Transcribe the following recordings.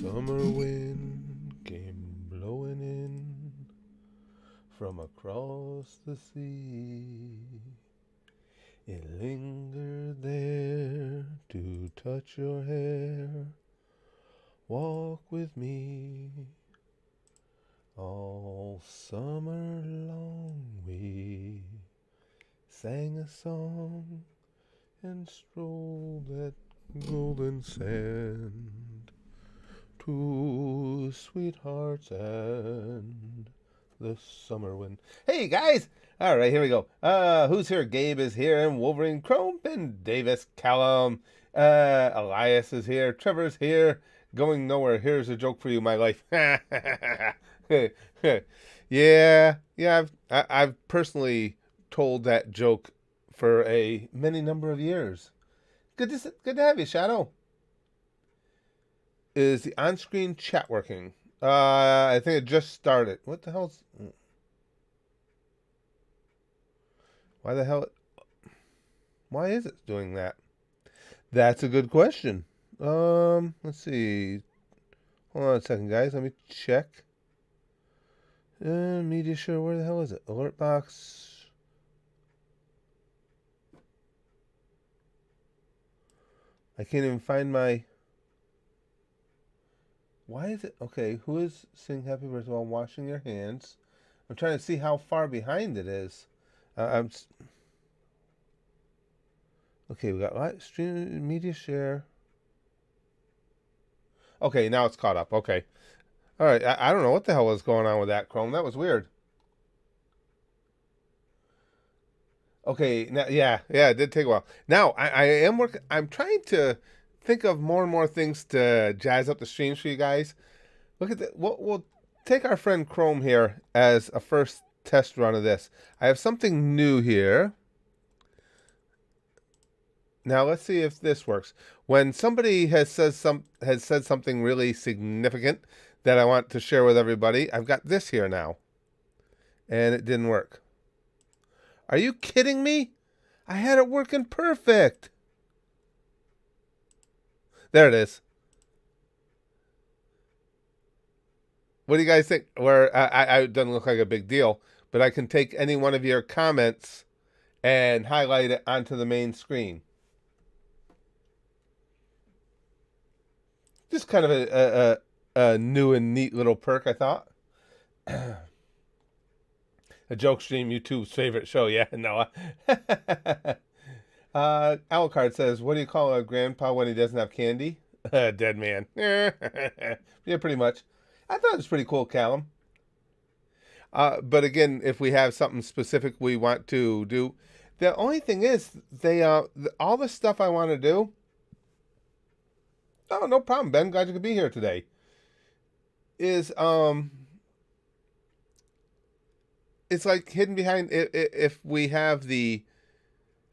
Summer wind came blowing in from across the sea. It lingered there to touch your hair. Walk with me. All summer long we sang a song and strolled that golden sand to sweethearts and the summer wind. Hey guys! All right, here we go. Who's here? Gabe is here, and Wolverine, Chrome, Ben Davis, Callum, Elias is here, Trevor's here, going nowhere. Here's a joke for you, my life. yeah. I've personally told that joke for a many number of years. Good to have you, Shadow. Is the on-screen chat working? I think it just started. What the hell's... Why the hell... Why is it doing that? That's a good question. Let's see. Hold on a second, guys. Let me check. Media share, where the hell is it? Alert box. I can't even find my... Why is it... Okay, who is sing happy birthday while washing your hands? I'm trying to see how far behind it is. Okay, we got live stream, media share. Okay, now it's caught up. Okay. All right, I don't know what the hell was going on with that, Chrome. That was weird. Okay, now, yeah, it did take a while. Now, I am working... I'm trying to think of more and more things to jazz up the streams for you guys. Look at that. We'll take our friend Chrome here as a first test run of this. I have something new here. Now let's see if this works. When somebody has said something really significant that I want to share with everybody, I've got this here now, and it didn't work. Are you kidding me? I had it working perfect. There it is. What do you guys think? Where it doesn't look like a big deal, but I can take any one of your comments and highlight it onto the main screen. Just kind of a new and neat little perk, I thought. A joke stream, YouTube's favorite show. Yeah, Noah. Alucard says, what do you call a grandpa when he doesn't have candy? Dead man. Yeah, pretty much. I thought it was pretty cool, Callum. But again, if we have something specific we want to do, the only thing is, all the stuff I want to do. Oh, no problem, Ben. Glad you could be here today. Is it's like hidden behind. If we have the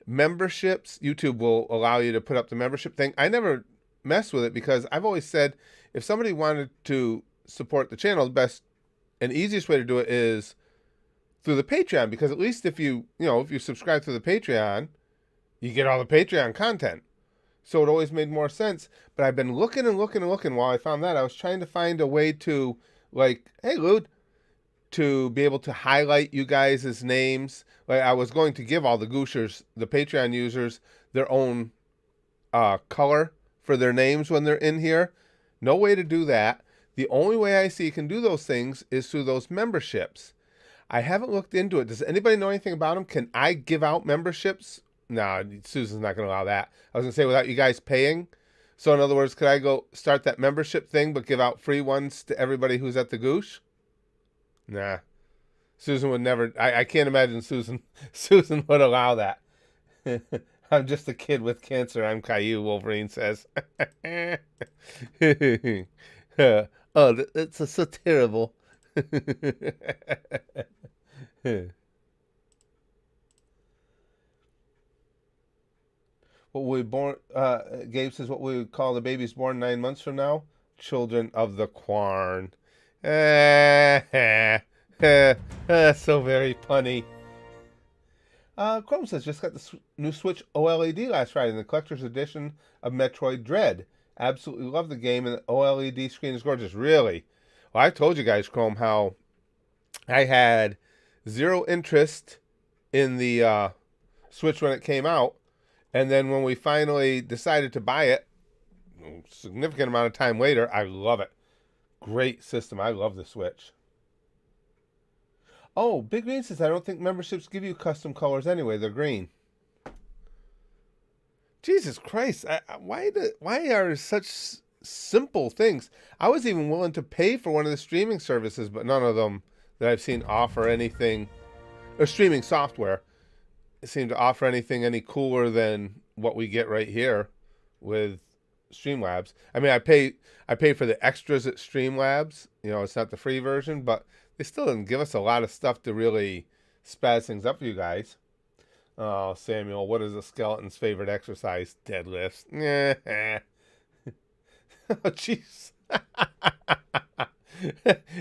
memberships, YouTube will allow you to put up the membership thing. I never mess with it because I've always said if somebody wanted to support the channel, the best and easiest way to do it is through the Patreon, because at least if you subscribe through the Patreon, you get all the Patreon content. So it always made more sense. But I've been looking and looking and looking. While I found that, I was trying to find a way to, like, hey, Lude, to be able to highlight you guys' names. Like, I was going to give all the Gooshers, the Patreon users, their own color for their names when they're in here. No way to do that. The only way I see you can do those things is through those memberships. I haven't looked into it. Does anybody know anything about them? Can I give out memberships? No, Susan's not going to allow that. I was going to say without you guys paying. So in other words, could I go start that membership thing but give out free ones to everybody who's at the Goosh? Nah. Susan would never. I can't imagine Susan would allow that. I'm just a kid with cancer. I'm Caillou, Wolverine says. Oh, that's so terrible. What we born? Gabe says what we would call the babies born 9 months from now. Children of the Quarn. So very punny. Chrome says just got the new Switch OLED last Friday in the collector's edition of Metroid Dread. Absolutely love the game, and the OLED screen is gorgeous. Really? Well, I told you guys, Chrome, how I had zero interest in the Switch when it came out, and then when we finally decided to buy it, a significant amount of time later, I love it. Great system. I love the Switch. Oh, Big Green says I don't think memberships give you custom colors anyway. They're green. Jesus Christ! Why are such simple things? I was even willing to pay for one of the streaming services, but none of them that I've seen offer anything, or streaming software seem to offer anything any cooler than what we get right here with Streamlabs. I mean, I pay for the extras at Streamlabs. You know, it's not the free version, but they still didn't give us a lot of stuff to really spaz things up for you guys. Oh, Samuel, what is a skeleton's favorite exercise? Deadlifts. Yeah. Oh, jeez.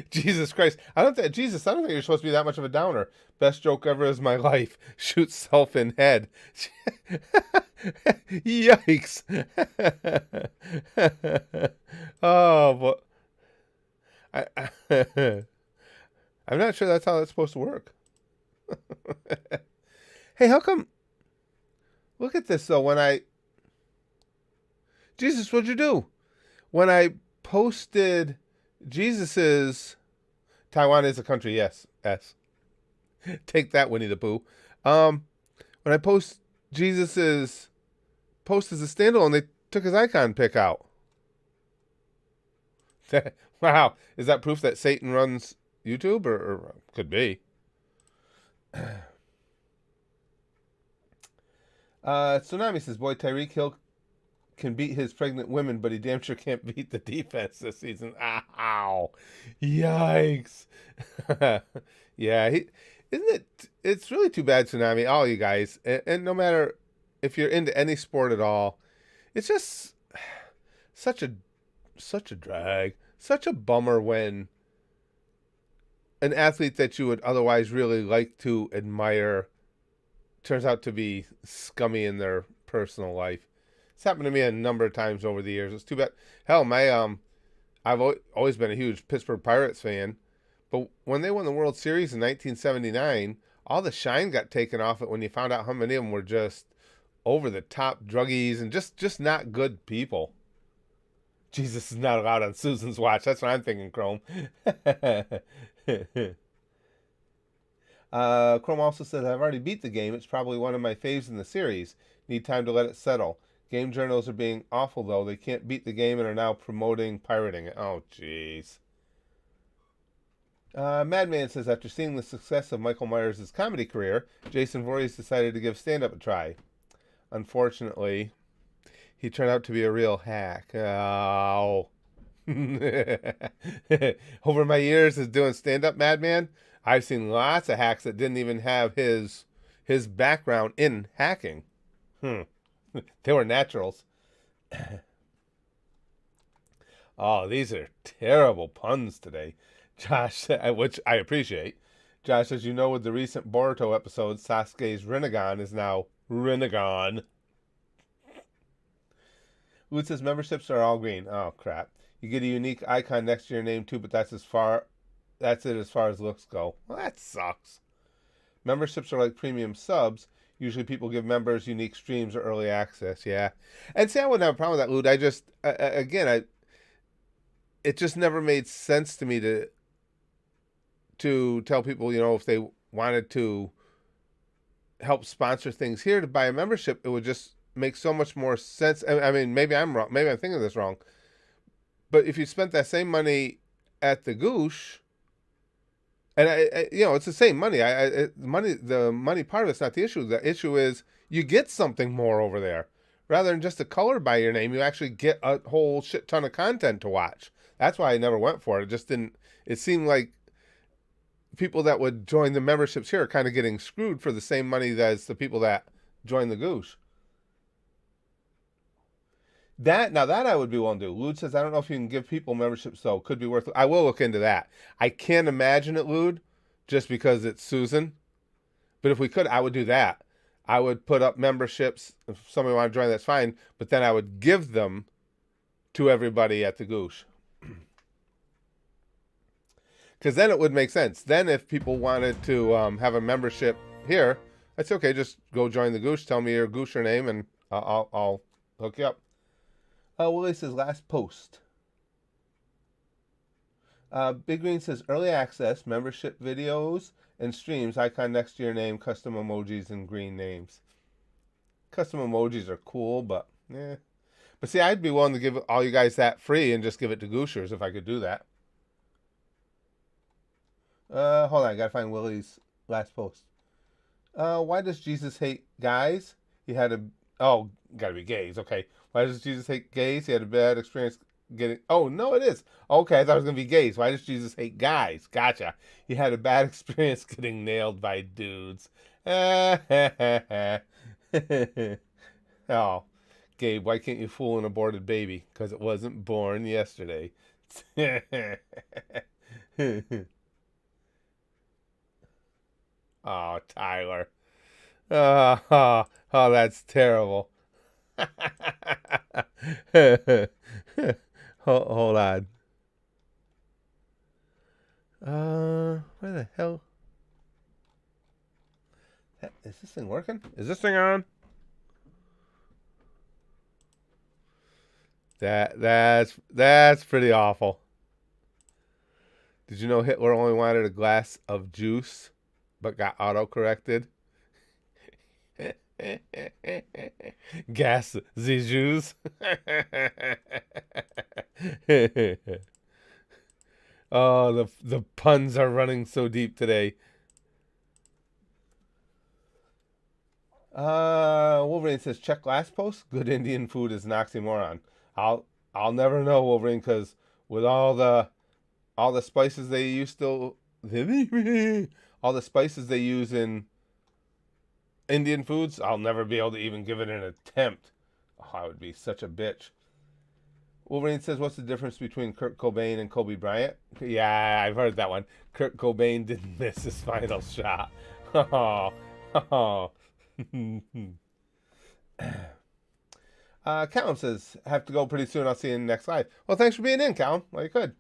Jesus Christ. I don't think you're supposed to be that much of a downer. Best joke ever is my life. Shoot self in head. Yikes. Oh, but I'm not sure that's how that's supposed to work. Hey, how come? Look at this, though. Jesus, what'd you do? When I posted Jesus's... Taiwan is a country, yes. S. Take that, Winnie the Pooh. When I post Jesus's post as a standalone, they took his icon pick out. Wow. Is that proof that Satan runs YouTube? Or could be. Tsunami says, boy, Tyreek Hill can beat his pregnant women, but he damn sure can't beat the defense this season. Ow. Yikes. Yeah, it's really too bad, Tsunami, all you guys. And no matter if you're into any sport at all, it's just such a drag, such a bummer when an athlete that you would otherwise really like to admire turns out to be scummy in their personal life. It's happened to me a number of times over the years. It's too bad. Hell, I've always been a huge Pittsburgh Pirates fan, but when they won the World Series in 1979, all the shine got taken off it when you found out how many of them were just over the top druggies and just not good people. Jesus is not allowed on Susan's watch. That's what I'm thinking, Chrome. Chrome also says, I've already beat the game. It's probably one of my faves in the series. Need time to let it settle. Game journals are being awful, though. They can't beat the game and are now promoting pirating it. Oh, jeez. Madman says, after seeing the success of Michael Myers' comedy career, Jason Voorhees decided to give stand-up a try. Unfortunately, he turned out to be a real hack. Oh. Over my years as doing stand-up, Madman, I've seen lots of hacks that didn't even have his background in hacking. They were naturals. Oh, these are terrible puns today. Josh, which I appreciate. Josh, as you know, with the recent Boruto episode, Sasuke's Rinnegan is now Rinnegan. Wood says memberships are all green. Oh, crap. You get a unique icon next to your name, too, but that's it as far as looks go. Well, that sucks. Memberships are like premium subs. Usually people give members unique streams or early access, yeah. And see, I wouldn't have a problem with that, Lud. I just, it just never made sense to me to tell people, if they wanted to help sponsor things here to buy a membership, it would just make so much more sense. I mean, maybe I'm wrong. Maybe I'm thinking of this wrong. But if you spent that same money at the Goosh, and it's the same money. The money part of it's not the issue. The issue is you get something more over there, rather than just a color by your name. You actually get a whole shit ton of content to watch. That's why I never went for it. It just didn't. It seemed like people that would join the memberships here are kind of getting screwed for the same money as the people that join the Goosh. That I would be willing to do. Lude says, I don't know if you can give people memberships, though. Could be worth it. I will look into that. I can't imagine it, Lude, just because it's Susan. But if we could, I would do that. I would put up memberships. If somebody wanted to join, that's fine. But then I would give them to everybody at the Goosh. Because then it would make sense. Then if people wanted to have a membership here, I'd say, okay, just go join the Goosh. Tell me your Goosher name, and I'll hook you up. Willie says, last post. Big Green says, early access, membership videos and streams, icon next to your name, custom emojis, and green names. Custom emojis are cool, but yeah. But see, I'd be willing to give all you guys that free and just give it to Gooshers if I could do that. Hold on, I gotta find Willie's last post. Why does Jesus hate guys? He had a... Oh, gotta be gays, okay. Why does Jesus hate gays? He had a bad experience getting... Oh, no, it is. Okay, I thought it was gonna be gays. Why does Jesus hate guys? Gotcha. He had a bad experience getting nailed by dudes. Oh, Gabe, why can't you fool an aborted baby? Because it wasn't born yesterday. Oh, Tyler. Oh, that's terrible. Hold on. Where the hell? Is this thing working? Is this thing on? That's pretty awful. Did you know Hitler only wanted a glass of juice, but got auto-corrected? Gas the juice. Oh, the puns are running so deep today. Wolverine says, check last post. Good Indian food is an oxymoron. I'll never know, Wolverine, because with all the spices they use all the spices they use in Indian foods, I'll never be able to even give it an attempt. Oh, I would be such a bitch. Wolverine says, what's the difference between Kurt Cobain and Kobe Bryant? Yeah, I've heard that one. Kurt Cobain didn't miss his final shot. Oh. Callum says, have to go pretty soon. I'll see you in the next live. Well, thanks for being in, Callum. Well, you could.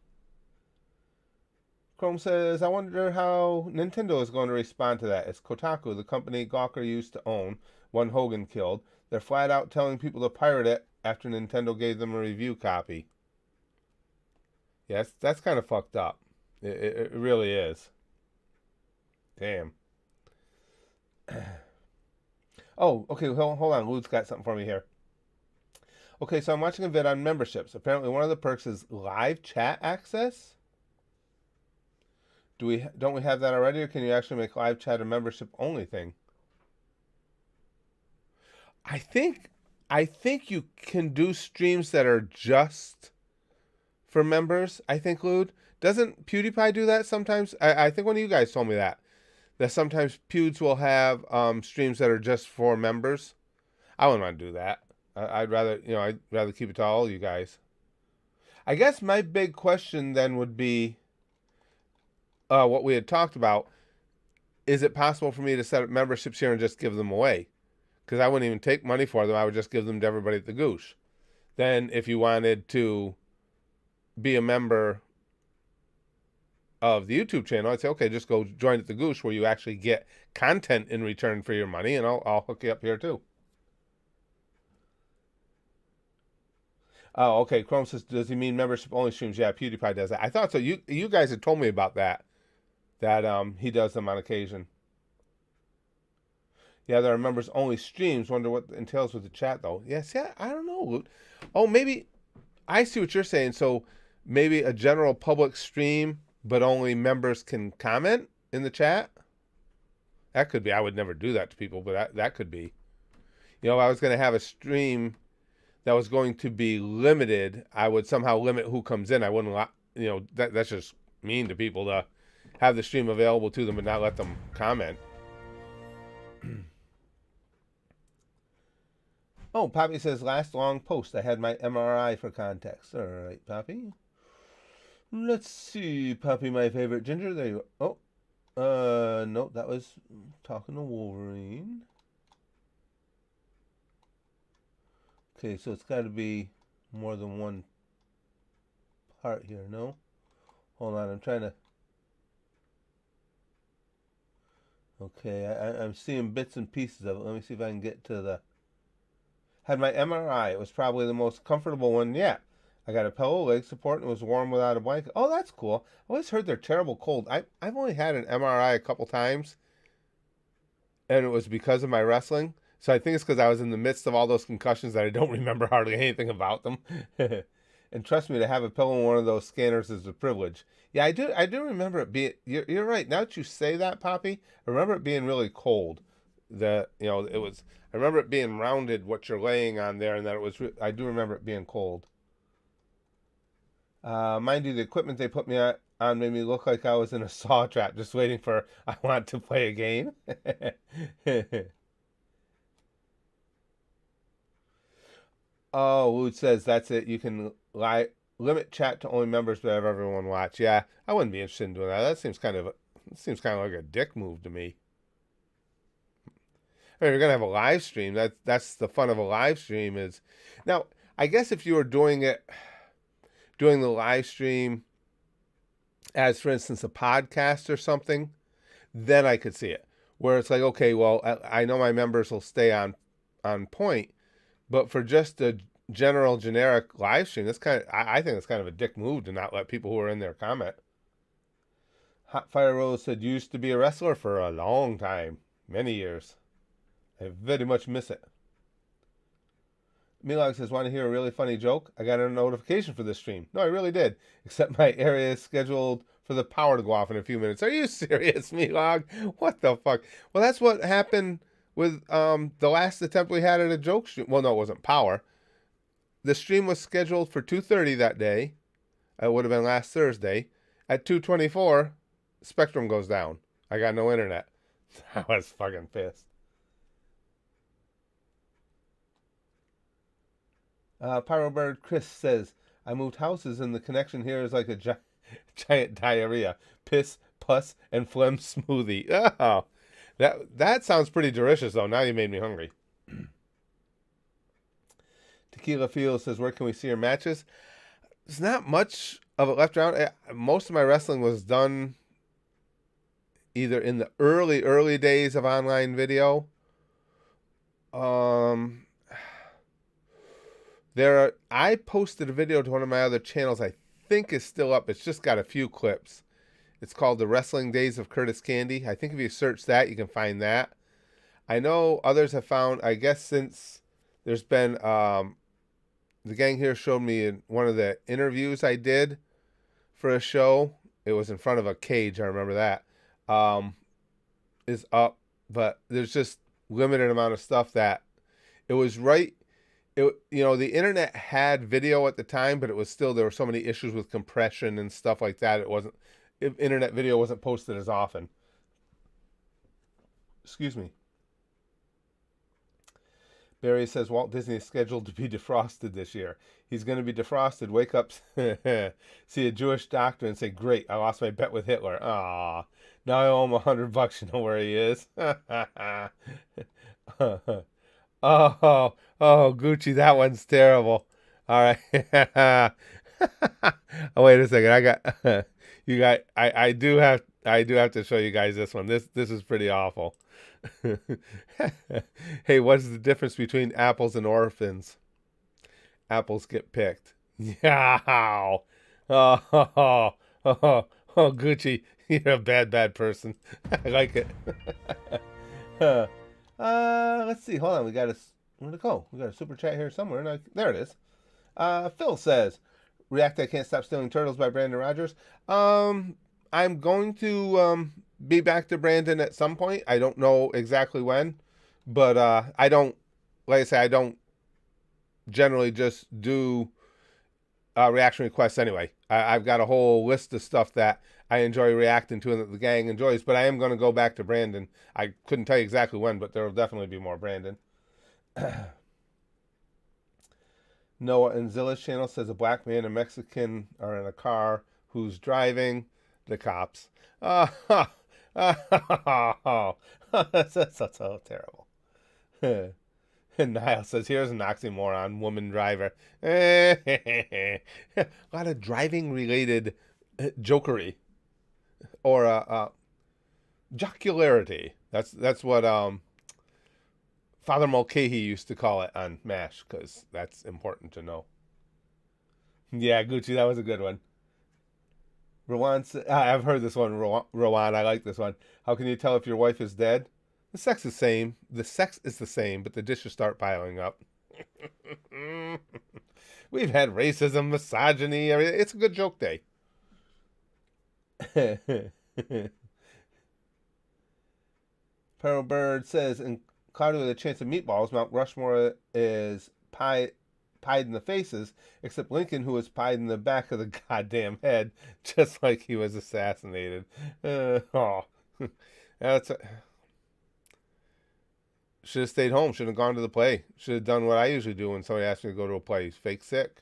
Chrome says, I wonder how Nintendo is going to respond to that. It's Kotaku, the company Gawker used to own, one Hogan killed. They're flat out telling people to pirate it after Nintendo gave them a review copy. Yes, that's kind of fucked up. It really is. Damn. Oh, okay, hold on. Lou's got something for me here. Okay, so I'm watching a vid on memberships. Apparently one of the perks is live chat access. Don't we have that already, or can you actually make live chat a membership only thing? I think you can do streams that are just for members. I think, Lude. Doesn't PewDiePie do that sometimes? I think one of you guys told me that sometimes Pewds will have streams that are just for members. I wouldn't want to do that. I'd rather keep it to all you guys. I guess my big question then would be what we had talked about. Is it possible for me to set up memberships here and just give them away? Because I wouldn't even take money for them. I would just give them to everybody at the Goosh. Then if you wanted to be a member of the YouTube channel, I'd say, okay, just go join at the Goosh where you actually get content in return for your money, and I'll hook you up here too. Oh, okay. Chrome says, does he mean membership only streams? Yeah, PewDiePie does that. I thought so. You guys had told me about that he does them on occasion. Yeah, there are members only streams. Wonder what entails with the chat though. Yes, yeah, I don't know. Oh, maybe I see what you're saying. So maybe a general public stream, but only members can comment in the chat. That could be. I would never do that to people, but that could be. If I was going to have a stream that was going to be limited, I would somehow limit who comes in. I wouldn't, that's just mean to people to have the stream available to them and not let them comment. Oh, Poppy says, last long post. I had my MRI for context. All right, Poppy. Let's see, Poppy, my favorite ginger. There you go. Oh, no, that was talking to Wolverine. Okay, so it's got to be more than one heart here. No? Hold on, I'm trying to... Okay, I'm seeing bits and pieces of it. Let me see if I can get to the... Had my MRI. It was probably the most comfortable one yet. I got a pillow, leg support, and it was warm without a blanket. Oh, that's cool. I always heard they're terrible cold. I've only had an MRI a couple times, and it was because of my wrestling. So I think it's because I was in the midst of all those concussions that I don't remember hardly anything about them. And trust me, to have a pillow in one of those scanners is a privilege. Yeah, I do remember it being. You're right. Now that you say that, Poppy, I remember it being really cold. It was. I remember it being rounded, what you're laying on there, and that it was. I do remember it being cold. Mind you, the equipment they put me on made me look like I was in a saw trap, just waiting for I want to play a game. Oh, Wood says that's it. You can limit chat to only members, but have everyone watch. Yeah, I wouldn't be interested in doing that. That seems kind of like a dick move to me. I mean, you're gonna have a live stream. That's the fun of a live stream is. Now, I guess if you were doing the live stream as, for instance, a podcast or something, then I could see it. Where it's like, okay, well, I know my members will stay on point, but for just a general generic live stream, I think it's kind of a dick move to not let people who are in there comment. Hot Fire Rose said, used to be a wrestler for a long time, many years. I very much miss it. Milog says, want to hear a really funny joke? I got a notification for this stream. No, I really did. Except my area is scheduled for the power to go off in a few minutes. Are you serious, Milog? What the fuck? Well, that's what happened with the last attempt we had at a joke stream. Well, no, it wasn't power. The stream was scheduled for 2:30 that day. It would have been last Thursday. At 2:24, Spectrum goes down. I got no internet. I was fucking pissed. Pyrobird Chris says, I moved houses and the connection here is like a giant diarrhea. Piss, pus, and phlegm smoothie. Oh, that sounds pretty delicious, though. Now you made me hungry. Tequila Field says, where can we see your matches? There's not much of it left around. Most of my wrestling was done either in the early days of online video. I posted a video to one of my other channels. I think is still up. It's just got a few clips. It's called The Wrestling Days of Curtis Candy. I think if you search that, you can find that. I know others have found, I guess since there's been, the gang here showed me in one of the interviews I did for a show. It was in front of a cage. I remember that. Is up. But there's just limited amount of stuff that it was right. The internet had video at the time, but it was still, there were so many issues with compression and stuff like that. Internet video wasn't posted as often. Excuse me. Barry says Walt Disney is scheduled to be defrosted this year. He's going to be defrosted. Wake up, see a Jewish doctor, and say, "Great, I lost my bet with Hitler." Ah, now I owe him $100. You know where he is? Oh, Gucci, that one's terrible. All right. Oh, wait a second. I got you got. I do have to show you guys this one. This is pretty awful. Hey, what's the difference between apples and orphans? Apples get picked. Yeah. Oh, Gucci, you're a bad person. I like it. Let's see. Hold on. Where'd it go? We got a super chat here somewhere. There it is. Phil says, React I Can't Stop Stealing Turtles by Brandon Rogers. I'm going to be back to Brandon at some point. I don't know exactly when, but I don't generally just do reaction requests anyway. I've got a whole list of stuff that I enjoy reacting to and that the gang enjoys, but I am going to go back to Brandon. I couldn't tell you exactly when, but there will definitely be more Brandon. Noah and Zilla's channel says a black man and a Mexican are in a car. Who's driving? The cops. That's so terrible. And Niall says, here's an oxymoron, woman driver. A lot of driving related jokery or jocularity. That's what Father Mulcahy used to call it on MASH, because that's important to know. Yeah, Gucci, that was a good one. Rowan, I've heard this one, Rowan. I like this one. How can you tell if your wife is dead? The sex is same. The sex is the same, but the dishes start piling up. We've had racism, misogyny. Everything. It's a good joke day. Pearl Bird says, in Cloudy with a Chance of Meatballs, Mount Rushmore is pied in the faces, except Lincoln, who was pied in the back of the goddamn head, just like he was assassinated. Oh, that's should have stayed home. Should have gone to the play. Should have done what I usually do when somebody asks me to go to a play. Fake sick.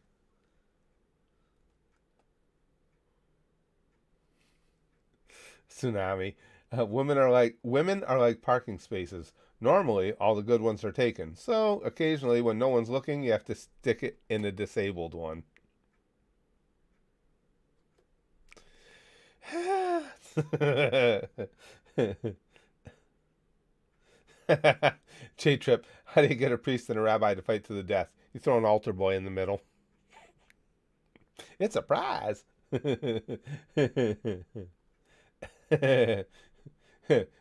Tsunami. Women are like parking spaces. Normally, all the good ones are taken. So occasionally, when no one's looking, you have to stick it in a disabled one. J Trip, how do you get a priest and a rabbi to fight to the death? You throw an altar boy in the middle. It's a prize.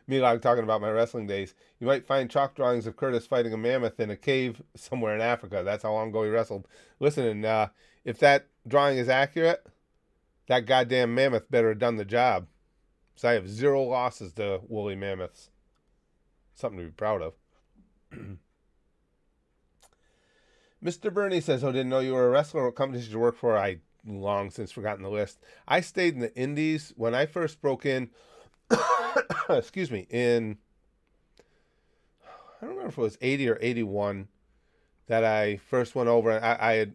Meanwhile, talking about my wrestling days, you might find chalk drawings of Curtis fighting a mammoth in a cave somewhere in Africa. That's how long ago he wrestled. Listen, if that drawing is accurate, that goddamn mammoth better have done the job. So I have 0 losses to woolly mammoths. Something to be proud of. Mr. Bernie says, "Oh, didn't know you were a wrestler. What company did you work for?" I long since forgotten the list. I stayed in the Indies when I first broke in. Excuse me. I don't remember if it was 80 or 81 that I first went over. I had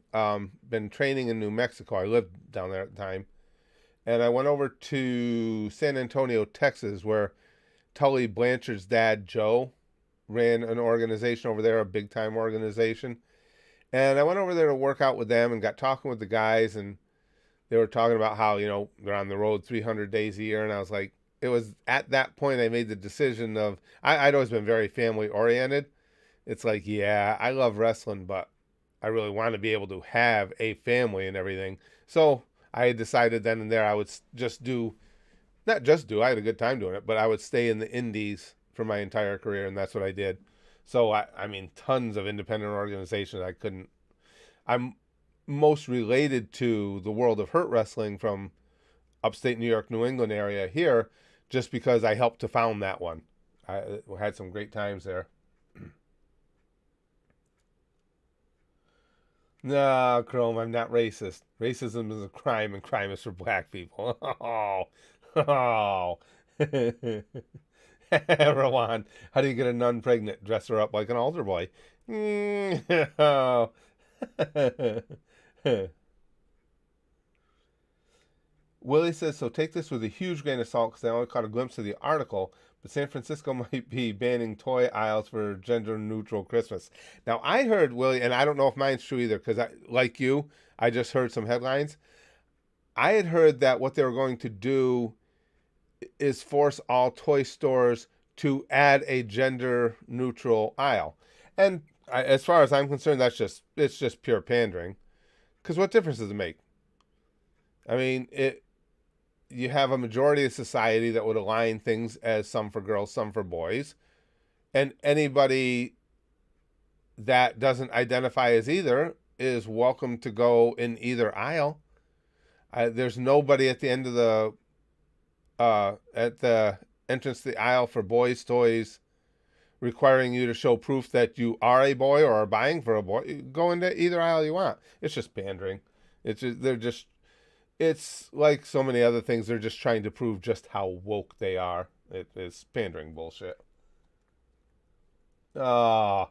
been training in New Mexico. I lived down there at the time, and I went over to San Antonio, Texas, where Tully Blanchard's dad, Joe, ran an organization over there, a big time organization. And I went over there to work out with them and got talking with the guys, and they were talking about how, they're on the road 300 days a year. And I was like, it was at that point I made the decision of, I'd always been very family oriented. It's like, yeah, I love wrestling, but I really want to be able to have a family and everything. So I had decided then and there I would not just do, I had a good time doing it, but I would stay in the indies for my entire career, and that's what I did. So, I mean, tons of independent organizations. I'm most related to the world of Hurt Wrestling from upstate New York, New England area here, just because I helped to found that one. I had some great times there. No, Chrome, I'm not racist. Racism is a crime, and crime is for black people. Oh, oh. Rowan, how do you get a nun pregnant? Dress her up like an altar boy. Oh. Willie says, so take this with a huge grain of salt because I only caught a glimpse of the article, but San Francisco might be banning toy aisles for gender neutral Christmas. Now, I heard, Willie, and I don't know if mine's true either because, like you, I just heard some headlines. I had heard that what they were going to do is force all toy stores to add a gender neutral aisle. And as far as I'm concerned, it's just pure pandering. Because what difference does it make? I mean, you have a majority of society that would align things as some for girls, some for boys. And anybody that doesn't identify as either is welcome to go in either aisle. There's nobody at the end of at the entrance to the aisle for boys' toys requiring you to show proof that you are a boy or are buying for a boy. Go into either aisle you want. It's just pandering. It's like so many other things. They're just trying to prove just how woke they are. It is pandering bullshit. Ah,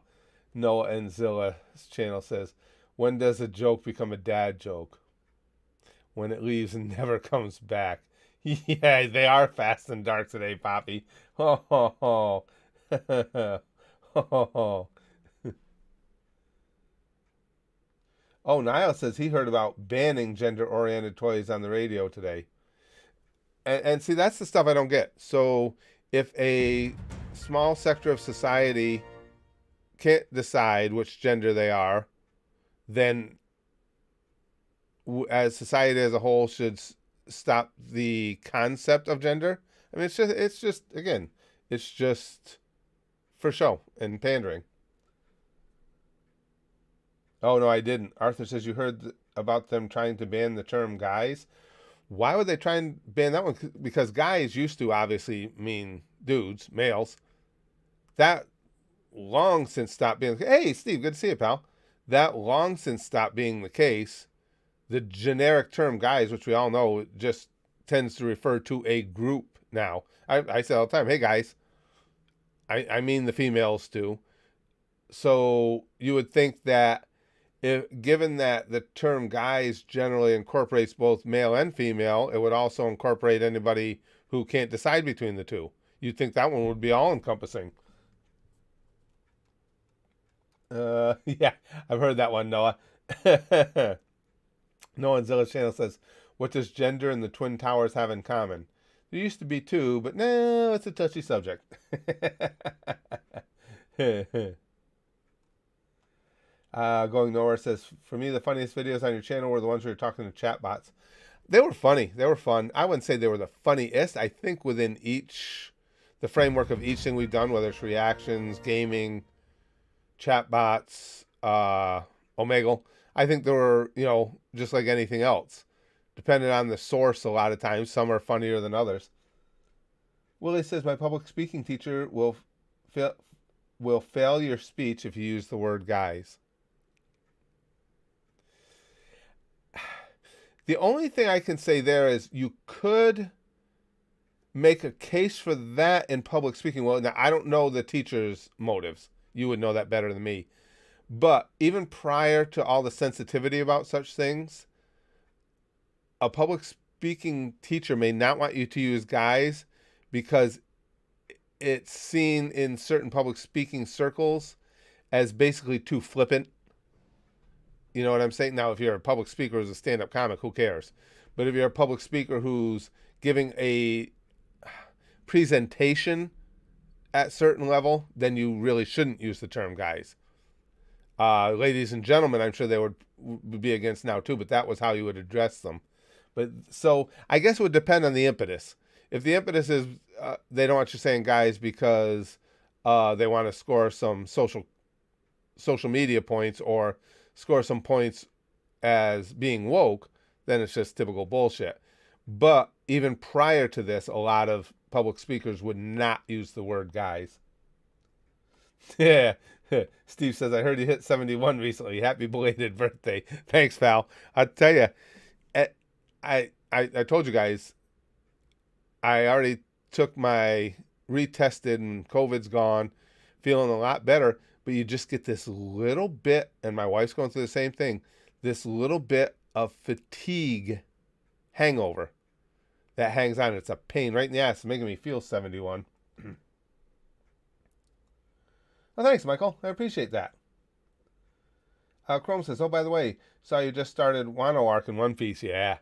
Noah and Zilla's channel says, when does a joke become a dad joke? When it leaves and never comes back. Yeah, they are fast and dark today, Poppy. Ho, ho, ho. Ho, ho, ho. Oh, Niall says he heard about banning gender-oriented toys on the radio today. And see, that's the stuff I don't get. So if a small sector of society can't decide which gender they are, then as society as a whole should stop the concept of gender. I mean, it's just again, it's just for show and pandering. Oh no, I didn't. Arthur says you heard about them trying to ban the term guys. Why would they try and ban that one? Because guys used to obviously mean dudes, males. That long since stopped being. Hey, Steve, good to see you, pal. That long since stopped being the case. The generic term guys, which we all know, just tends to refer to a group now. I say all the time, hey guys. I mean the females too. So you would think that if given that the term guys generally incorporates both male and female, it would also incorporate anybody who can't decide between the two. You'd think that one would be all encompassing. Yeah, I've heard that one, Noah. Noah in Zilla's channel says, what does gender and the Twin Towers have in common? There used to be two, but no, it's a touchy subject. Going Nowhere says, for me, the funniest videos on your channel were the ones where you're talking to chatbots. They were funny. They were fun. I wouldn't say they were the funniest. I think within the framework of each thing we've done, whether it's reactions, gaming, chatbots, Omegle, I think they were, just like anything else. Depending on the source, a lot of times, some are funnier than others. Willie says, my public speaking teacher will fail your speech if you use the word guys. The only thing I can say there is you could make a case for that in public speaking. Well, now I don't know the teacher's motives. You would know that better than me. But even prior to all the sensitivity about such things, a public speaking teacher may not want you to use guys because it's seen in certain public speaking circles as basically too flippant. You know what I'm saying? Now, if you're a public speaker who's a stand-up comic, who cares? But if you're a public speaker who's giving a presentation at certain level, then you really shouldn't use the term guys. Ladies and gentlemen, I'm sure they would be against now too, but that was how you would address them. But so I guess it would depend on the impetus. If the impetus is they don't want you saying guys because they want to score some social media points or score some points as being woke, then it's just typical bullshit. But even prior to this, a lot of public speakers would not use the word guys. Yeah. Steve says, I heard you hit 71 recently. Happy belated birthday. Thanks, pal. I'll tell you, I told you guys, I already took my retested and COVID's gone, feeling a lot better. But you just get this little bit, and my wife's going through the same thing, this little bit of fatigue hangover that hangs on. It's a pain right in the ass. It's making me feel 71. Well, thanks, Michael. I appreciate that. Chrome says, oh, by the way, saw you just started Wano arc in One Piece. Yeah.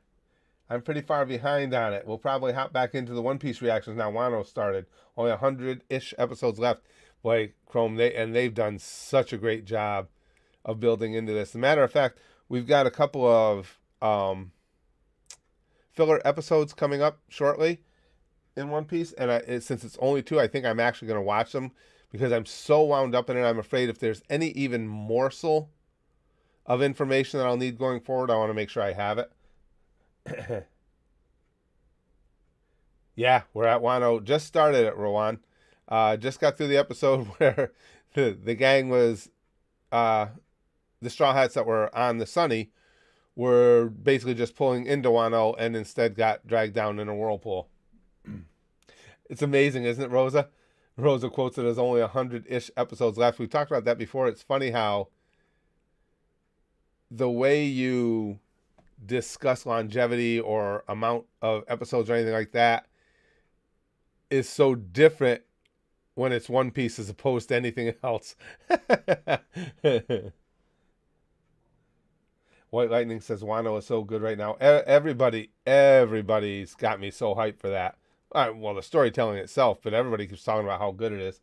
I'm pretty far behind on it. We'll probably hop back into the One Piece reactions now Wano started. Only 100-ish episodes left. Boy, Chrome, they've done such a great job of building into this. As a matter of fact, we've got a couple of filler episodes coming up shortly in One Piece. And since it's only 2, I think I'm actually going to watch them because I'm so wound up in it. I'm afraid if there's any even morsel of information that I'll need going forward, I want to make sure I have it. Yeah, we're at Wano. Just started it, Rowan. Just got through the episode where the gang was, the Straw Hats that were on the Sunny were basically just pulling into Wano and instead got dragged down in a whirlpool. It's amazing, isn't it, Rosa? Rosa quotes it as only 100-ish episodes left. We've talked about that before. It's funny how the way you discuss longevity or amount of episodes or anything like that is so different when it's One Piece as opposed to anything else. White Lightning says Wano is so good right now. Everybody's got me so hyped for that. Well, the storytelling itself, but everybody keeps talking about how good it is.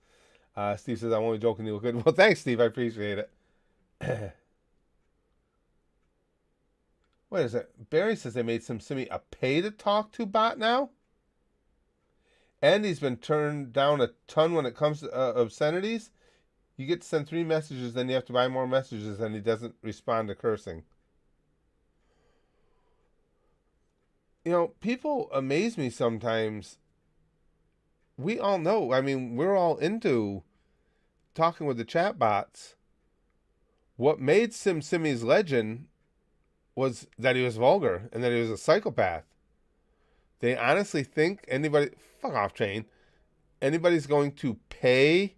Steve says, I'm only joking, you look good. Well, thanks, Steve. I appreciate it. What is it? Barry says they made SimSimi a pay-to-talk to bot now? And he's been turned down a ton when it comes to obscenities. You get to send 3 messages, then you have to buy more messages, and he doesn't respond to cursing. You know, people amaze me sometimes. We all know. I mean, we're all into talking with the chat bots. What made SimSimi's legend was that he was vulgar and that he was a psychopath. They honestly think anybody... Fuck off, Chain. Anybody's going to pay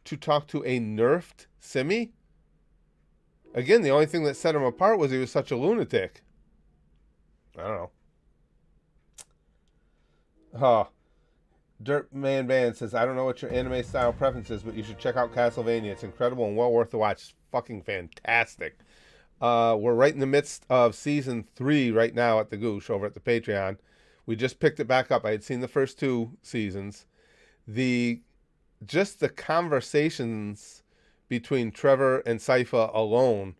to talk to a nerfed Simi? Again, the only thing that set him apart was he was such a lunatic. I don't know. Oh, Dirtman Band says, I don't know what your anime style preference is, but you should check out Castlevania. It's incredible and well worth the watch. It's fucking fantastic. We're right in the midst of season 3 right now at the Goosh over at the Patreon. We just picked it back up. I had seen the first 2 seasons. Just the conversations between Trevor and Sypha alone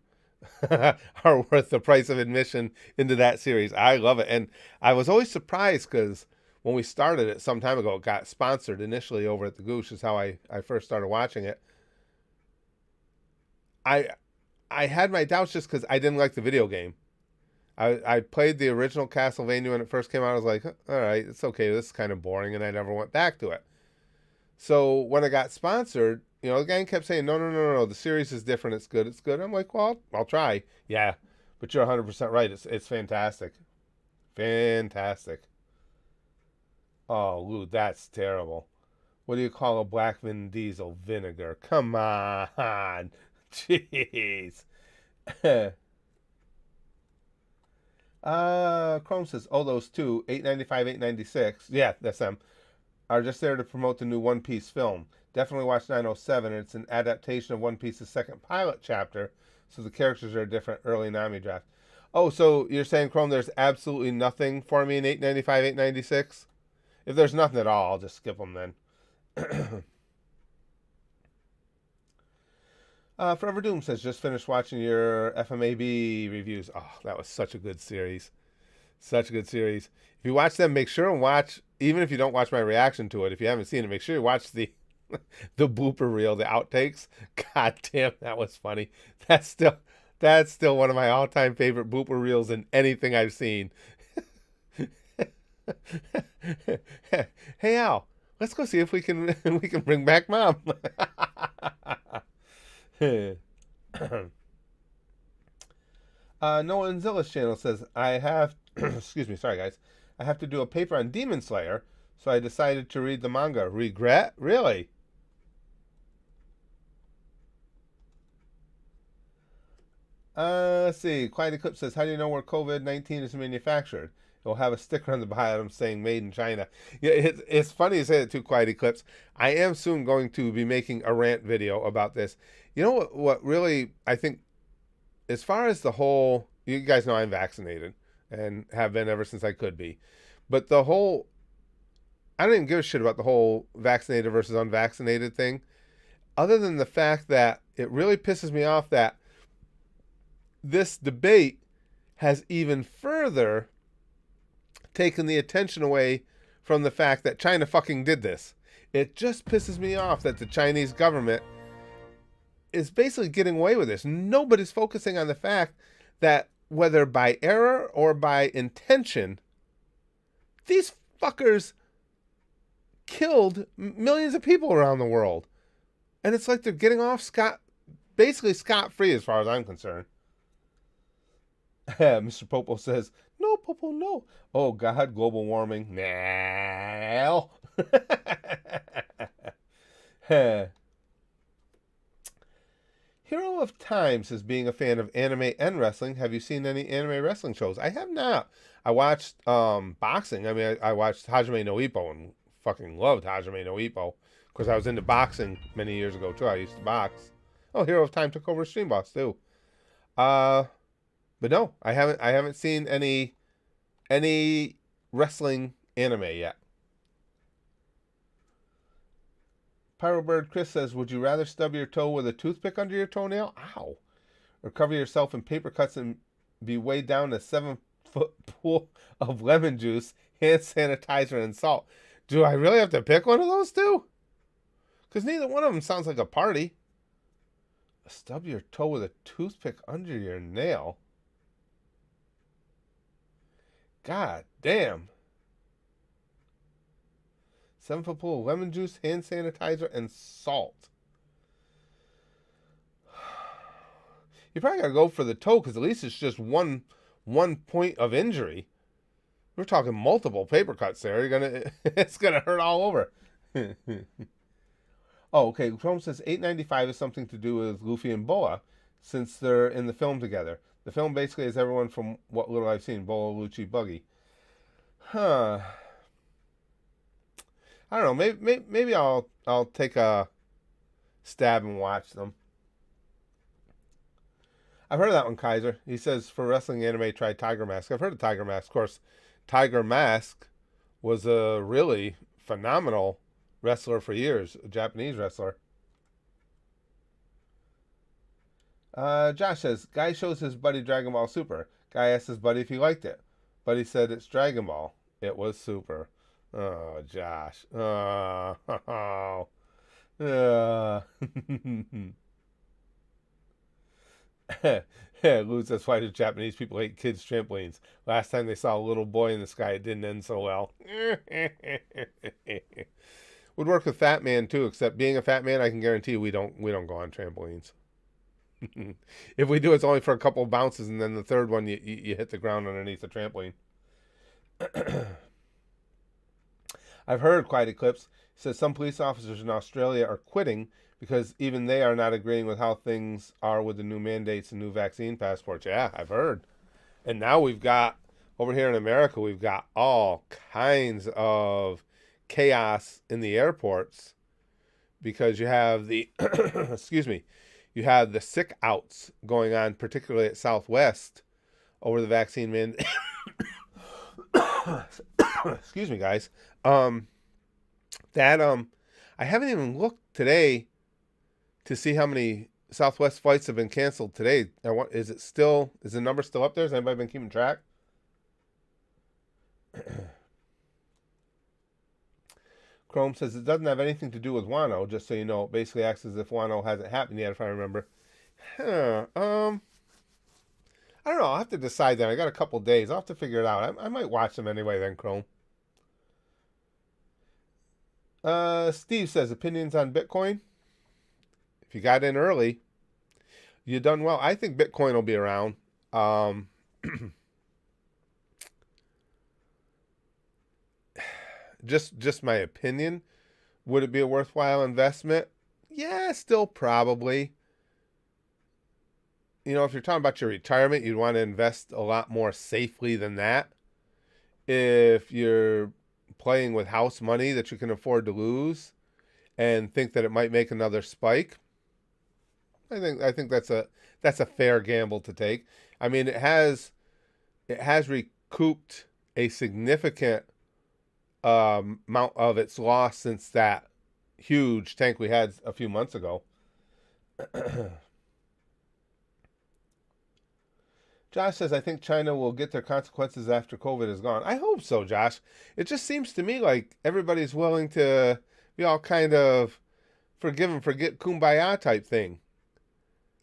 are worth the price of admission into that series. I love it. And I was always surprised because when we started it some time ago, it got sponsored initially over at the Goosh, is how I first started watching it. I had my doubts just because I didn't like the video game. I played the original Castlevania when it first came out. I was like, all right, it's okay. This is kind of boring, and I never went back to it. So when it got sponsored, you know, the gang kept saying, no, the series is different. It's good. It's good. I'm like, well, I'll try. Yeah, but you're 100% right. It's fantastic. Fantastic. Oh, Lou, that's terrible. What do you call a black Vin Diesel? Vinegar. Come on. Jeez. Chrome says, oh, those 2, $8.95, $8.96. Yeah, that's them. Are just there to promote the new One Piece film. Definitely watch 907. It's an adaptation of One Piece's second pilot chapter, so the characters are different. Early Nami draft. Oh, so you're saying, Chrome, there's absolutely nothing for me in $8.95, $8.96? If there's nothing at all, I'll just skip them then. Forever Doom says, just finished watching your FMAB reviews. Oh, that was such a good series. Such a good series. If you watch them, make sure and watch, even if you don't watch my reaction to it, if you haven't seen it, make sure you watch the blooper reel, the outtakes. God damn, that was funny. That's still one of my all-time favorite blooper reels in anything I've seen. Hey, Al, let's go see if we can bring back Mom. Noah Zilla's channel says, I have, excuse me, sorry guys, I have to do a paper on Demon Slayer, so I decided to read the manga. Regret? Really? Let's see. Quiet Eclipse says, how do you know where COVID-19 is manufactured? It'll have a sticker on the bottom saying made in China. Yeah, it's funny to say that too, Quiet Eclipse. I am soon going to be making a rant video about this. You know what really, I think, as far as the whole, you guys know I'm vaccinated and have been ever since I could be. But the whole, I don't even give a shit about the whole vaccinated versus unvaccinated thing, other than the fact that it really pisses me off that this debate has even further taken the attention away from the fact that China fucking did this. It just pisses me off that the Chinese government is basically getting away with this. Nobody's focusing on the fact that whether by error or by intention, these fuckers killed millions of people around the world. And it's like they're getting off basically scot-free as far as I'm concerned. Mr. Popo says, no, Popo, no. Oh, God, global warming. No. Hero of Time says, being a fan of anime and wrestling, have you seen any anime wrestling shows? I have not. I watched boxing. I mean, I watched Hajime no Ippo and fucking loved Hajime no Ippo. Of course, I was into boxing many years ago, too. I used to box. Oh, Hero of Time took over Stream Boss, too. But no, I haven't seen any wrestling anime yet. Pyrobird Chris says, "Would you rather stub your toe with a toothpick under your toenail? Ow! Or cover yourself in paper cuts and be weighed down in a 7 foot pool of lemon juice, hand sanitizer, and salt?" Do I really have to pick one of those two? Because neither one of them sounds like a party. Stub your toe with a toothpick under your nail. God damn. 7 foot pool of lemon juice, hand sanitizer, and salt. You probably gotta go for the toe because at least it's just one point of injury. We're talking multiple paper cuts there. It's gonna hurt all over. Oh, okay. Chrome says 895 is something to do with Luffy and Boa, since they're in the film together. The film basically is everyone from what little I've seen: Boa, Lucci, Buggy. Huh. I don't know. Maybe I'll take a stab and watch them. I've heard of that one, Kaiser. He says for wrestling anime, try Tiger Mask. I've heard of Tiger Mask. Of course, Tiger Mask was a really phenomenal wrestler for years, a Japanese wrestler. Josh says, guy shows his buddy Dragon Ball Super. Guy asked his buddy if he liked it. Buddy said it's Dragon Ball. It was super. Oh, Josh. Oh. Lose, that's why the Japanese people hate kids' trampolines. Last time they saw a little boy in the sky, it didn't end so well. Would work with Fat Man too, except being a fat man, I can guarantee we don't go on trampolines. If we do, it's only for a couple of bounces, and then the third one you hit the ground underneath the trampoline. I've heard, Quiet Eclipse says some police officers in Australia are quitting because even they are not agreeing with how things are with the new mandates and new vaccine passports. Yeah, I've heard. And now we've got, over here in America, we've got all kinds of chaos in the airports because you have the, excuse me, you have the sick outs going on, particularly at Southwest, over the vaccine mandate. Excuse me, guys. I haven't even looked today to see how many Southwest flights have been canceled today. Is the number still up there? Has anybody been keeping track? Chrome says it doesn't have anything to do with Wano, just so you know. It basically acts as if Wano hasn't happened yet, if I remember. I don't know. I'll have to decide that. I got a couple days. I'll have to figure it out. I might watch them anyway then, Chrome. Steve says, opinions on Bitcoin? If you got in early, you done well. I think Bitcoin will be around. Just my opinion. Would it be a worthwhile investment? Yeah, still probably. You know, if you're talking about your retirement, you'd want to invest a lot more safely than that. If you're playing with house money that you can afford to lose and think that it might make another spike, I think that's a fair gamble to take. I mean, it has recouped a significant amount of its loss since that huge tank we had a few months ago. Josh says, I think China will get their consequences after COVID is gone. I hope so, Josh. It just seems to me like everybody's willing to be all kind of forgive and forget kumbaya type thing.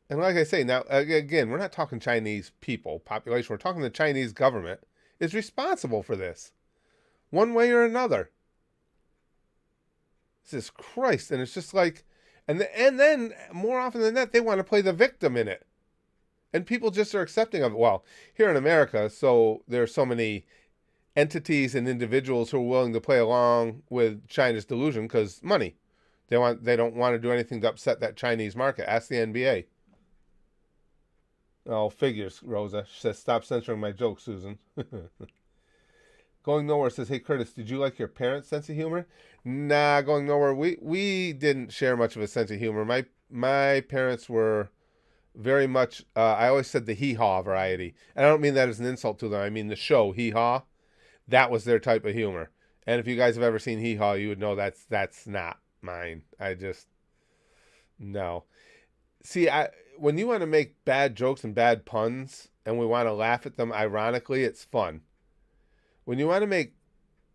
And like I say, now, again, we're not talking Chinese people, population. We're talking the Chinese government is responsible for this, one way or another. This is Christ. And it's just like, and then more often than that, they want to play the victim in it. And people just are accepting of it. Well, here in America, so there's so many entities and individuals who are willing to play along with China's delusion because money. They don't want to do anything to upset that Chinese market. Ask the NBA. Oh, figures, Rosa. She says, stop censoring my jokes, Susan. Going Nowhere says, hey, Curtis, did you like your parents' sense of humor? Nah, Going Nowhere, we didn't share much of a sense of humor. My parents were very much. I always said the hee haw variety, and I don't mean that as an insult to them. I mean the show hee haw. That was their type of humor. And if you guys have ever seen hee haw, you would know that's not mine. I just no. See, I when you want to make bad jokes and bad puns, and we want to laugh at them ironically, it's fun. When you want to make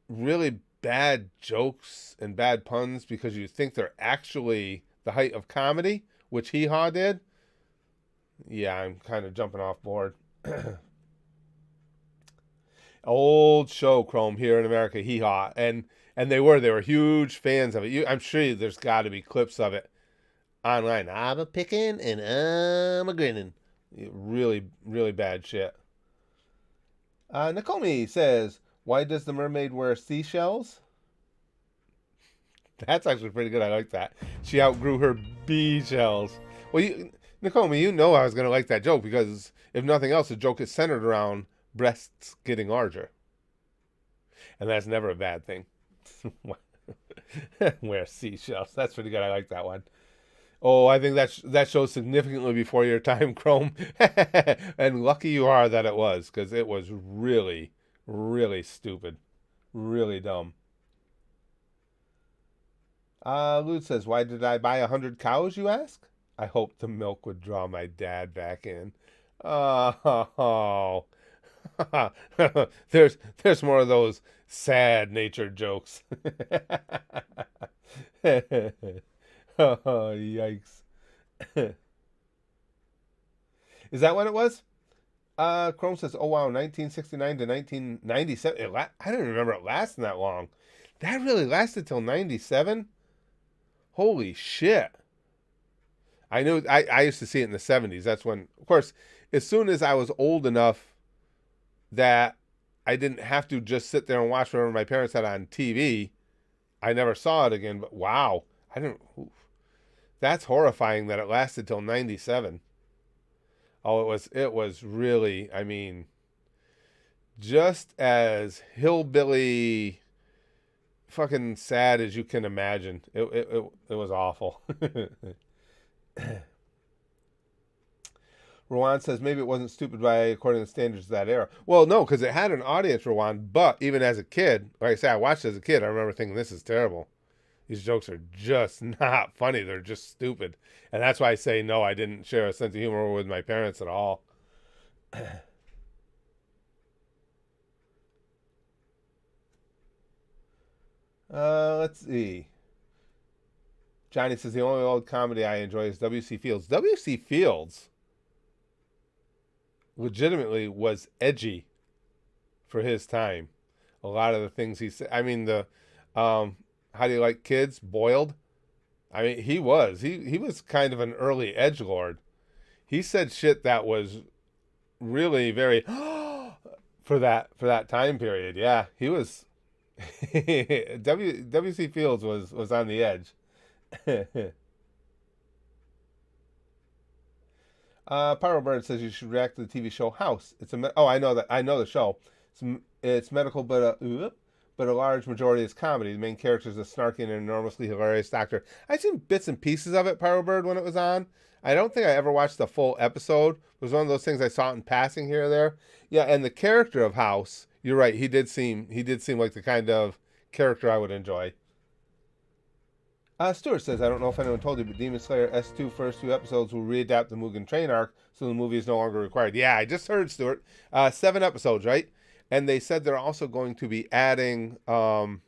really bad jokes and bad puns because you think they're actually the height of comedy, which Hee Haw did, yeah, I'm kind of jumping off board. Old show, Chrome, here in America, Hee Haw, and they were huge fans of it. I'm sure there's got to be clips of it online. I'm a picking and I'm a grinning. Really, really bad shit. Nakomi says, "Why does the mermaid wear seashells?" That's actually pretty good. I like that. She outgrew her bee shells. Well, Nakomi, you know I was going to like that joke because, if nothing else, the joke is centered around breasts getting larger. And that's never a bad thing. Wear seashells. That's pretty good. I like that one. Oh, I think that shows significantly before your time, Chrome. And lucky you are that it was, because it was really, really stupid. Really dumb. Lud says, "Why did I buy 100 cows, you ask? I hoped the milk would draw my dad back in." Oh. there's more of those sad natured jokes. Oh, yikes. Is that what it was? Chrome says, "Oh wow, 1969 to 1997. I didn't remember it lasting that long. That really lasted till 97? Holy shit." I knew I used to see it in the 70s. That's when, of course, as soon as I was old enough that I didn't have to just sit there and watch whatever my parents had on TV, I never saw it again. But wow, I didn't. Oof. That's horrifying that it lasted till 97. Oh, it was really, I mean, just as hillbilly fucking sad as you can imagine. It was awful. Rowan says maybe it wasn't stupid by according to the standards of that era. Well, no, because it had an audience, Rowan, but even as a kid, like I say, I watched it as a kid, I remember thinking, this is terrible. These jokes are just not funny. They're just stupid. And that's why I say, no, I didn't share a sense of humor with my parents at all. Let's see. Johnny says, the only old comedy I enjoy is W.C. Fields. W.C. Fields legitimately was edgy for his time. A lot of the things he said. I mean, how do you like kids? Boiled. I mean, he was kind of an early edgelord. He said shit that was really very for that time period. Yeah, he was. W.C. Fields was on the edge. Pyro Bird says you should react to the TV show House. I know that. I know the show. It's medical, but a large majority is comedy. The main character is a snarky and enormously hilarious doctor. I've seen bits and pieces of it, Pyro Bird, when it was on. I don't think I ever watched the full episode. It was one of those things I saw in passing here or there. Yeah, and the character of House, you're right. He did seem like the kind of character I would enjoy. Stuart says, I don't know if anyone told you, but Demon Slayer S2 first 2 episodes will readapt the Mugen Train arc, so the movie is no longer required. Yeah, I just heard, Stuart. 7 episodes, right? And they said they're also going to be adding some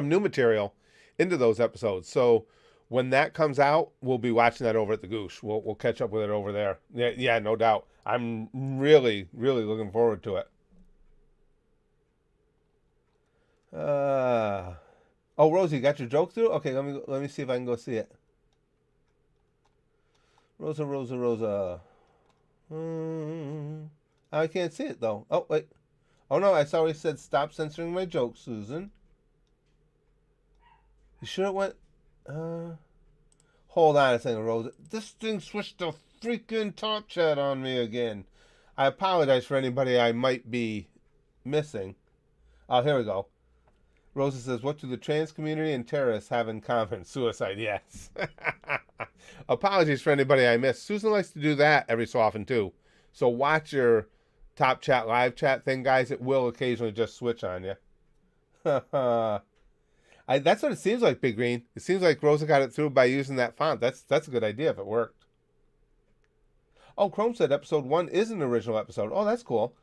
new material into those episodes. So when that comes out, we'll be watching that over at the Goosh. We'll catch up with it over there. Yeah, no doubt. I'm really, really looking forward to it. Oh, Rosie, got your joke through? Okay, let me see if I can go see it. Rosa. I can't see it though. Oh wait. Oh no, I saw he said stop censoring my jokes, Susan. You sure it went? Hold on a second, Rosa. This thing switched the freaking top chat on me again. I apologize for anybody I might be missing. Oh, here we go. Rosa says, what do the trans community and terrorists have in common? Suicide, yes. Apologies for anybody I missed. Susan likes to do that every so often, too. So watch your top chat, live chat thing, guys. It will occasionally just switch on you. That's what it seems like, Big Green. It seems like Rosa got it through by using that font. That's a good idea if it worked. Oh, Chrome said episode 1 is an original episode. Oh, that's cool.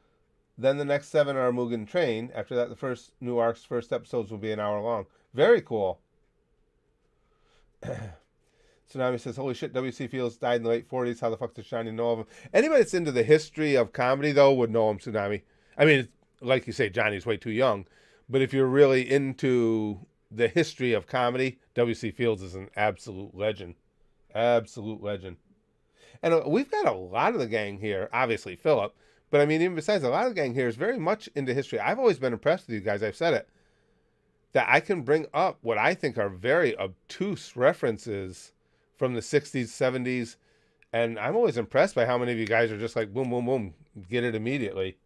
Then the next 7 are Mugen Train. After that, the first new arc's first episodes will be an hour long. Very cool. Tsunami says, holy shit, W.C. Fields died in the late 40s. How the fuck does Johnny know of him? Anybody that's into the history of comedy, though, would know him, Tsunami. I mean, like you say, Johnny's way too young. But if you're really into the history of comedy, W.C. Fields is an absolute legend. Absolute legend. And we've got a lot of the gang here. Obviously, Philip. But I mean, even besides, a lot of the gang here is very much into history. I've always been impressed with you guys. I've said it. That I can bring up what I think are very obtuse references from the 60s, 70s. And I'm always impressed by how many of you guys are just like, boom, boom, boom, get it immediately.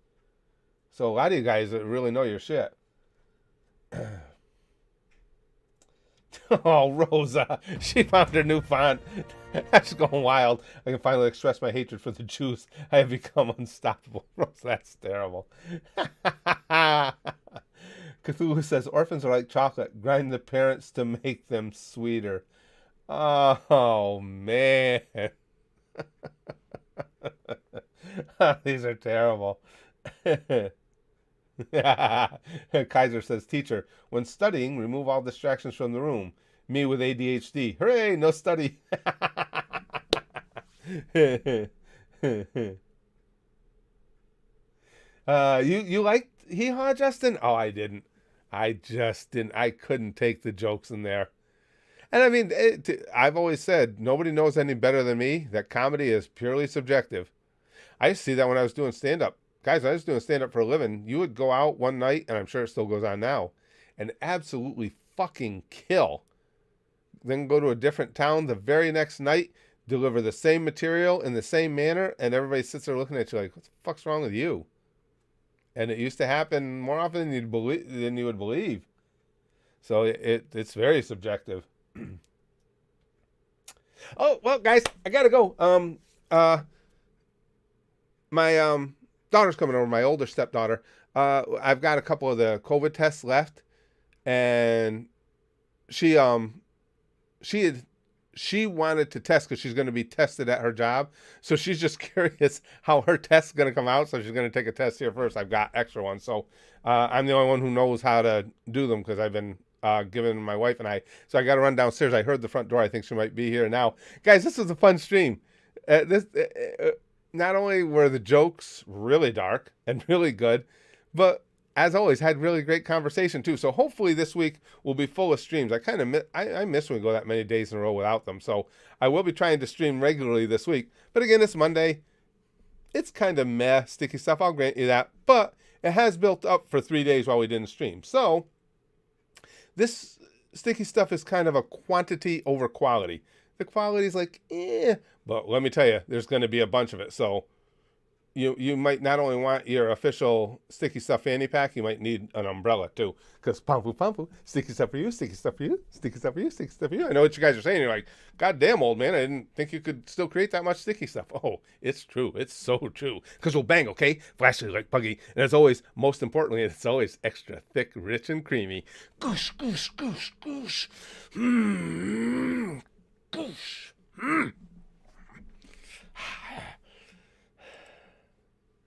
So a lot of you guys really know your shit. Oh, Rosa. She found her new font. That's going wild. I can finally express my hatred for the Jews. I have become unstoppable. Rosa, that's terrible. Cthulhu says, orphans are like chocolate. Grind the parents to make them sweeter. Oh, man. These are terrible. Kaiser says, teacher, when studying, remove all distractions from the room. Me with ADHD. Hooray, no study. You liked Hee Haw, Justin? Oh, I didn't. I just didn't. I couldn't take the jokes in there. And I mean, I've always said, nobody knows any better than me that comedy is purely subjective. I used to see that when I was doing stand-up. Guys, I was doing stand-up for a living. You would go out one night, and I'm sure it still goes on now, and absolutely fucking kill. Then go to a different town the very next night, deliver the same material in the same manner, and everybody sits there looking at you like, what the fuck's wrong with you? And it used to happen more often than you would believe. So it's very subjective. Oh, well, guys, I gotta go. My daughter's coming over, my older stepdaughter. I've got a couple of the COVID tests left, and she wanted to test because she's going to be tested at her job. So she's just curious how her test's going to come out. So she's going to take a test here first. I've got extra ones. So I'm the only one who knows how to do them because I've been giving my wife and I. So I got to run downstairs. I heard the front door. I think she might be here now. Guys, this was a fun stream. Not only were the jokes really dark and really good, but as always, had really great conversation too. So hopefully this week will be full of streams. I kind of I miss when we go that many days in a row without them. So I will be trying to stream regularly this week. But again, it's Monday. It's kind of meh, sticky stuff. I'll grant you that. But it has built up for 3 days while we didn't stream. So this sticky stuff is kind of a quantity over quality. The quality is like, but let me tell you, there's going to be a bunch of it. So you might not only want your official sticky stuff fanny pack, you might need an umbrella too. Because pampu, sticky stuff for you, sticky stuff for you, sticky stuff for you, sticky stuff for you. I know what you guys are saying. You're like, God damn, old man, I didn't think you could still create that much sticky stuff. Oh, it's true. It's so true. Because we'll bang, okay? Flashly like Puggy. And as always, most importantly, it's always extra thick, rich, and creamy. Goosh, goosh, goosh, goosh. Goosh.